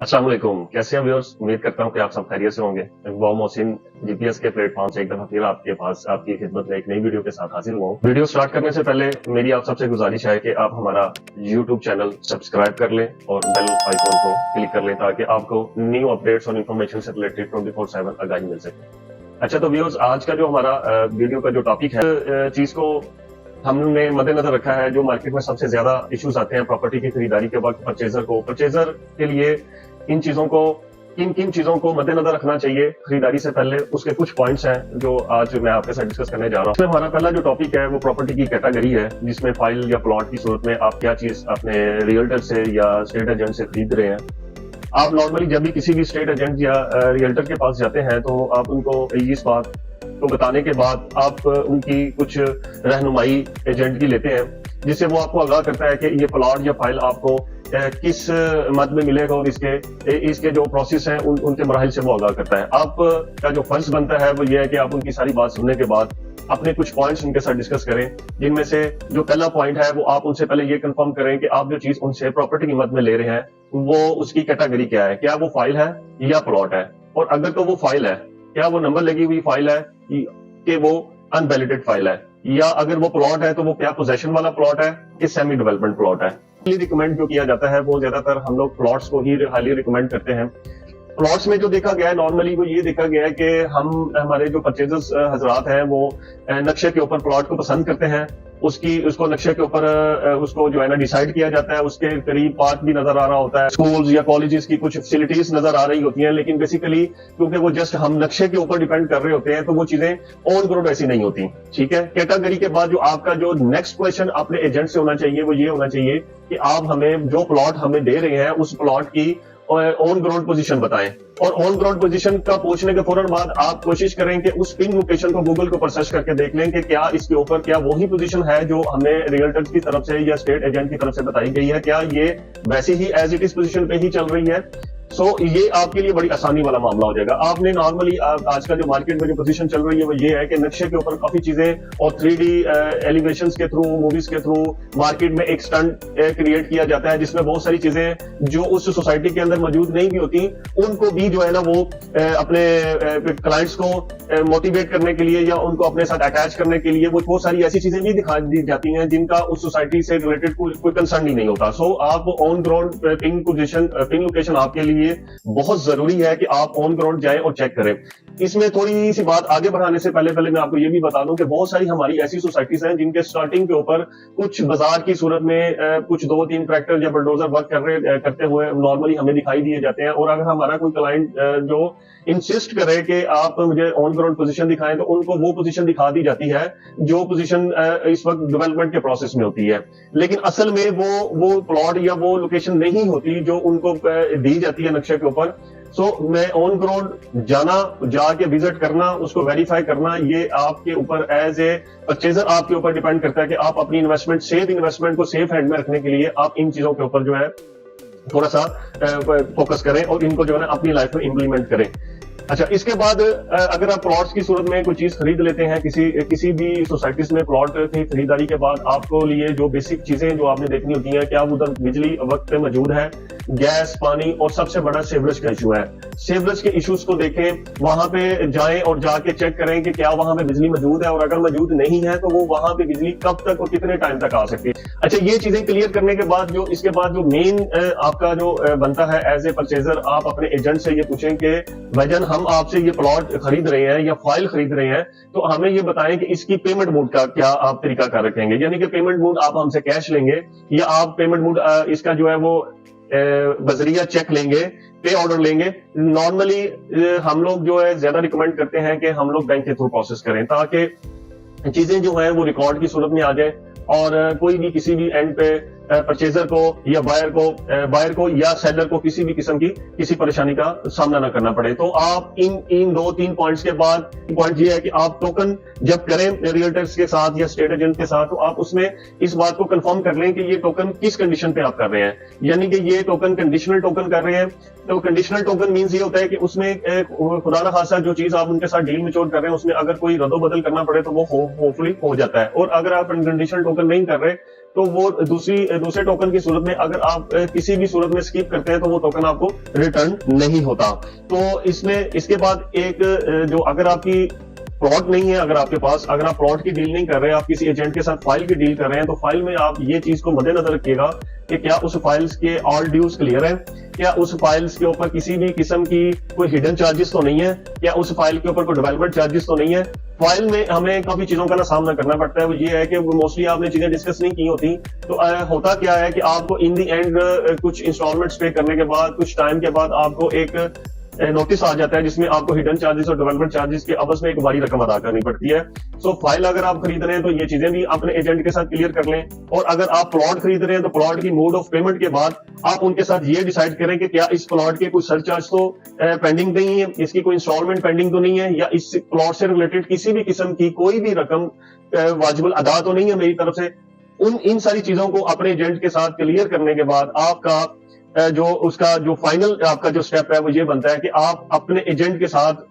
अस्सलाम वालेकुम। कैसे हैं व्यूअर्स? उम्मीद करता हूं कि आप सब खैरियत से होंगे। मैं मोहसिन जीपीएस के प्लेटफॉर्म से एक दफा फिर आपके पास आपकी खिदमत में एक नई वीडियो के साथ हाजिर हुआ हूं। वीडियो स्टार्ट करने से पहले मेरी आप सबसे गुजारिश है कि आप हमारा यूट्यूब चैनल सब्सक्राइब कर लें और बेल आइकॉन को क्लिक कर लें ताकि आपको न्यू अपडेट्स और इन्फॉर्मेशन से रिलेटेड 24/7 आगाही मिल सके। अच्छा, तो व्यूअर्स, आज का जो हमारा वीडियो का जो टॉपिक है, चीज को हमने मद्देनजर रखा है। जो मार्केट में सबसे ज्यादा इश्यूज आते हैं प्रॉपर्टी की खरीदारी के वक्त परचेजर के लिए किन किन चीजों को मद्देनजर रखना चाहिए खरीदारी से पहले, उसके कुछ पॉइंट्स हैं जो आज मैं आपके साथ डिस्कस करने जा रहा हूँ। इसमें हमारा पहला जो टॉपिक है वो प्रॉपर्टी की कैटेगरी है, जिसमें फाइल या प्लॉट की सूरत में आप क्या चीज अपने रियल्टर से या स्टेट एजेंट से खरीद रहे हैं। आप नॉर्मली जब भी किसी भी स्टेट एजेंट या रियल्टर के पास जाते हैं तो आप उनको इस बात को बताने के बाद आप उनकी कुछ रहनुमाई एजेंट की लेते हैं, जिससे वो आपको आगाह करता है कि ये प्लॉट या फाइल आपको किस मद में मिलेगा और इसके जो प्रोसेस हैं उनके मराहिल से वो आगाह करता है। आपका जो फर्ज बनता है वो ये है कि आप उनकी सारी बात सुनने के बाद अपने कुछ पॉइंट्स उनके साथ डिस्कस करें, जिनमें से जो पहला पॉइंट है वो आप उनसे पहले ये कंफर्म करें कि आप जो चीज उनसे प्रॉपर्टी की मद में ले रहे हैं वो उसकी कैटेगरी क्या है, क्या वो फाइल है या प्लॉट है, और अगर तो वो फाइल है क्या वो नंबर लगी हुई फाइल है कि वो अनवैलिडेटेड फाइल है, या अगर वो प्लॉट है तो वो क्या पोजेशन वाला प्लॉट है कि सेमी डेवलपमेंट प्लॉट है। रिकमेंड जो किया जाता है वो ज्यादातर हम लोग प्लॉट्स को ही हाईली रिकमेंड करते हैं। प्लॉट्स में जो देखा गया है नॉर्मली वो ये देखा गया है कि हमारे जो परचेजर्स हजरात हैं वो नक्शे के ऊपर प्लॉट को पसंद करते हैं, उसको नक्शे के ऊपर उसको जो है ना डिसाइड किया जाता है, उसके करीब पार्क भी नजर आ रहा होता है, स्कूल्स या कॉलेजेस की कुछ फैसिलिटीज नजर आ रही होती हैं, लेकिन बेसिकली क्योंकि वो जस्ट हम नक्शे के ऊपर डिपेंड कर रहे होते हैं तो वो चीजें ऑन ग्राउंड ऐसी नहीं होती। ठीक है, कैटेगरी के बाद जो आपका जो नेक्स्ट क्वेश्चन अपने एजेंट से होना चाहिए वो ये होना चाहिए कि आप हमें जो प्लॉट हमें दे रहे हैं उस प्लॉट की ऑन ग्राउंड पोजीशन बताएं, और ऑन ग्राउंड पोजीशन का पूछने के फौरन बाद आप कोशिश करें कि उस पिन लोकेशन को गूगल के ऊपर सर्च करके देख लें कि क्या इसके ऊपर क्या वही पोजीशन है जो हमें रियल्टर्स की तरफ से या स्टेट एजेंट की तरफ से बताई गई है, क्या ये वैसे ही एज इट इज पोजीशन पे ही चल रही है। सो ये आपके लिए बड़ी आसानी वाला मामला हो जाएगा। आपने नॉर्मली आज का जो मार्केट में जो पोजीशन चल रही है वो ये है कि नक्शे के ऊपर काफी चीजें और 3D एलिवेशंस के थ्रू, मूवीज के थ्रू मार्केट में एक स्टंट क्रिएट किया जाता है, जिसमें बहुत सारी चीजें जो उस सोसाइटी के अंदर मौजूद नहीं भी होती उनको भी जो है ना वो अपने क्लाइंट्स को मोटिवेट करने के लिए या उनको अपने साथ अटैच करने के लिए वो बहुत सारी ऐसी चीजें भी दिखा दी जाती हैं जिनका उस सोसाइटी से रिलेटेड कोई कंसर्न ही नहीं होता। सो आप ऑन ग्राउंड पिन लोकेशन आपके लिए बहुत जरूरी है कि आप ऑन ग्राउंड जाएं और चेक करें। इसमें थोड़ी सी बात आगे बढ़ाने से पहले मैं आपको ये भी बता दूं कि बहुत सारी हमारी ऐसी सोसाइटीज हैं जिनके स्टार्टिंग के ऊपर कुछ बाजार की सूरत में कुछ 2-3 ट्रैक्टर या बुलडोजर वर्क करते हुए नॉर्मली हमें दिखाई दिए जाते हैं, और अगर हमारा कोई क्लाइंट जो इंसिस्ट करे कि आप मुझे ऑन ग्राउंड पोजीशन दिखाएं तो उनको वो पोजीशन दिखा दी जाती है जो पोजीशन इस वक्त डेवलपमेंट के प्रोसेस में होती है, लेकिन असल में वो प्लॉट या वो लोकेशन नहीं होती जो उनको दी जाती है नक्शे के ऊपर। सो मैं ऑन ग्राउंड जाके विजिट करना, उसको वेरीफाई करना, ये आपके ऊपर एज ए परचेजर आपके ऊपर डिपेंड करता है कि आप अपनी इन्वेस्टमेंट को सेफ हैंड में रखने के लिए आप इन चीजों के ऊपर जो है थोड़ा सा फोकस करें और इनको जो है ना अपनी लाइफ में इंप्लीमेंट करें। अच्छा, इसके बाद अगर आप प्लॉट्स की सूरत में कोई चीज खरीद लेते हैं किसी भी सोसाइटीज में, प्लॉट की खरीदारी के बाद आपको लिए जो बेसिक चीजें जो आपने देखनी होती हैं, क्या उधर बिजली वक्त पे मौजूद है, गैस, पानी, और सबसे बड़ा सीवरेज का इशू है। सीवरेज के इश्यूज को देखें, वहां पे जाएं और जाके चेक करें कि क्या वहां पे बिजली मौजूद है, और अगर मौजूद नहीं है तो वो वहां पे बिजली कब तक और कितने टाइम तक आ सकती है। अच्छा, ये चीजें क्लियर करने के बाद इसके बाद जो मेन आपका जो बनता है एज ए परचेजर, आप अपने एजेंट से ये पूछें कि भाईजान हम आपसे ये प्लॉट खरीद रहे हैं या फाइल खरीद रहे हैं, तो हमें ये बताएं कि इसकी पेमेंट मोड का क्या आप तरीका कर रखेंगे, यानी कि पेमेंट मोड आप हमसे कैश लेंगे या आप पेमेंट मोड इसका जो है वो बजरिया चेक लेंगे, पे ऑर्डर लेंगे। नॉर्मली हम लोग जो है ज्यादा रिकमेंड करते हैं कि हम लोग बैंक के थ्रू प्रोसेस करें ताकि चीजें जो है वो रिकॉर्ड की सूरत में आ जाए और कोई भी किसी भी एंड पे परचेजर को या बायर को या सेलर को किसी भी किस्म की किसी परेशानी का सामना ना करना पड़े। तो आप इन 2-3 पॉइंट्स के बाद पॉइंट ये है कि आप टोकन जब करें रियल्टर्स के साथ या स्टेट एजेंट के साथ, तो आप उसमें इस बात को कंफर्म कर लें कि ये टोकन किस कंडीशन पे आप कर रहे हैं, यानी कि ये टोकन कंडीशनल टोकन कर रहे हैं। तो कंडीशनल टोकन मींस ये होता है कि उसमें खुदा न खासा जो चीज आप उनके साथ डील में चोट कर रहे हैं उसमें अगर कोई रद्दो बदल करना पड़े तो वो होपफुली हो जाता है, और अगर आप कंडीशनल टोकन नहीं कर रहे تو वो दूसरे टोकन की सूरत में अगर आप किसी भी सूरत में स्किप करते हैं तो वो टोकन आपको रिटर्न नहीं होता। तो इसमें इसके बाद एक जो अगर आपकी प्लॉट नहीं है, अगर आपके पास, अगर आप प्लॉट की डील नहीं कर रहे हैं, आप किसी एजेंट के साथ फाइल की डील कर रहे हैं, तो फाइल में आप ये चीज को मद्देनजर रखिएगा कि क्या उस फाइल्स के ऑल ड्यूज क्लियर है, क्या उस फाइल्स के ऊपर किसी भी किस्म की कोई हिडन चार्जेस तो नहीं है, क्या उस फाइल के ऊपर कोई डेवलपमेंट चार्जेस तो नहीं है। फाइल में हमें काफी चीजों का ना सामना करना पड़ता है, वो ये है कि मोस्टली आपने चीजें डिस्कस नहीं की होती। तो होता क्या है कि आपको इन दी एंड कुछ इंस्टॉलमेंट्स पे करने के बाद, कुछ टाइम के बाद आपको एक नोटिस आ जाता है जिसमें आपको हिडन चार्जेस और डेवलपमेंट चार्जेस के आपस में एक बड़ी रकम अदा करनी पड़ती है। सो फाइल अगर आप खरीद रहे हैं तो ये चीजें भी अपने एजेंट के साथ क्लियर कर लें, और अगर आप प्लॉट खरीद रहे हैं तो प्लॉट की मोड ऑफ पेमेंट के बाद आप उनके साथ ये डिसाइड करें कि क्या इस प्लॉट के कोई सरचार्ज तो पेंडिंग नहीं है, इसकी कोई इंस्टॉलमेंट पेंडिंग तो नहीं है, या इस प्लॉट से रिलेटेड किसी भी किस्म की कोई भी रकम वाजिबुल अदा तो नहीं है मेरी तरफ से। इन सारी चीजों को अपने एजेंट के साथ क्लियर करने के बाद आपका जो उसका जो फाइनल आपका जो स्टेप है वो ये बनता है कि आप अपने एजेंट के साथ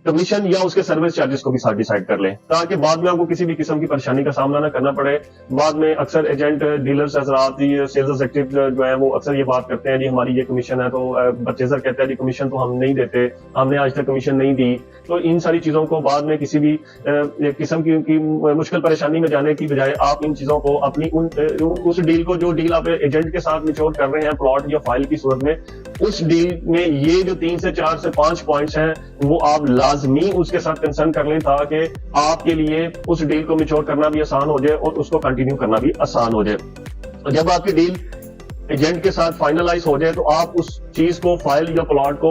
कमीशन या उसके सर्विस चार्जेस को भी साथ डिसाइड कर लें, ताकि बाद में आपको किसी भी किस्म की परेशानी का सामना ना करना पड़े। बाद में अक्सर एजेंट डीलर्स हजरात, सेल्स एग्जीक्यूटिव जो है वो अक्सर ये बात करते हैं जी हमारी ये कमीशन है, तो परचेजर कहता है जी कमीशन तो हम नहीं देते, हमने आज तक कमीशन नहीं दी। तो इन सारी चीजों को बाद में किसी भी किस्म की मुश्किल परेशानी में जाने की बजाय आप इन चीजों को अपनी उस डील को, जो डील आप एजेंट के साथ निचोड़ कर रहे हैं प्लॉट या फाइल की सूरत में, उस डील में ये जो 3 से 4 से 5 पॉइंट्स हैं वो आप लाजमी उसके साथ कंसर्न कर लें, ताकि आपके लिए उस डील को मैच्योर करना भी आसान हो जाए और उसको कंटिन्यू करना भी आसान हो जाए। जब आपकी डील एजेंट के साथ फाइनलाइज हो जाए तो आप उस चीज को, फाइल या प्लॉट को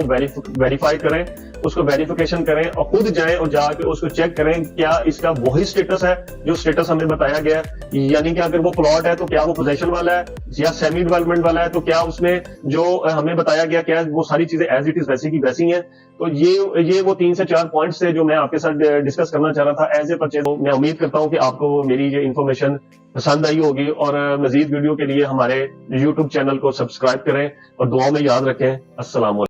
वेरीफाई करें, उसको वेरिफिकेशन करें और खुद जाएं और जाके उसको चेक करें क्या इसका वही स्टेटस है जो स्टेटस हमें बताया गया है। यानी कि अगर वो प्लॉट है तो क्या वो पोजेशन वाला है या सेमी डेवलपमेंट वाला है, तो क्या उसमें जो हमें बताया गया क्या वो सारी चीजें एज इट इज वैसी की वैसी हैं। तो ये वो 3 से 4 पॉइंट्स थे जो मैं आपके साथ डिस्कस करना चाह रहा था एज ए परचेज। मैं उम्मीद करता हूं कि आपको मेरी ये इन्फॉर्मेशन पसंद आई होगी, और मजीद वीडियो के लिए हमारे YouTube चैनल को सब्सक्राइब करें और दुआओं में याद रखें। अस्सलाम वालेकुम।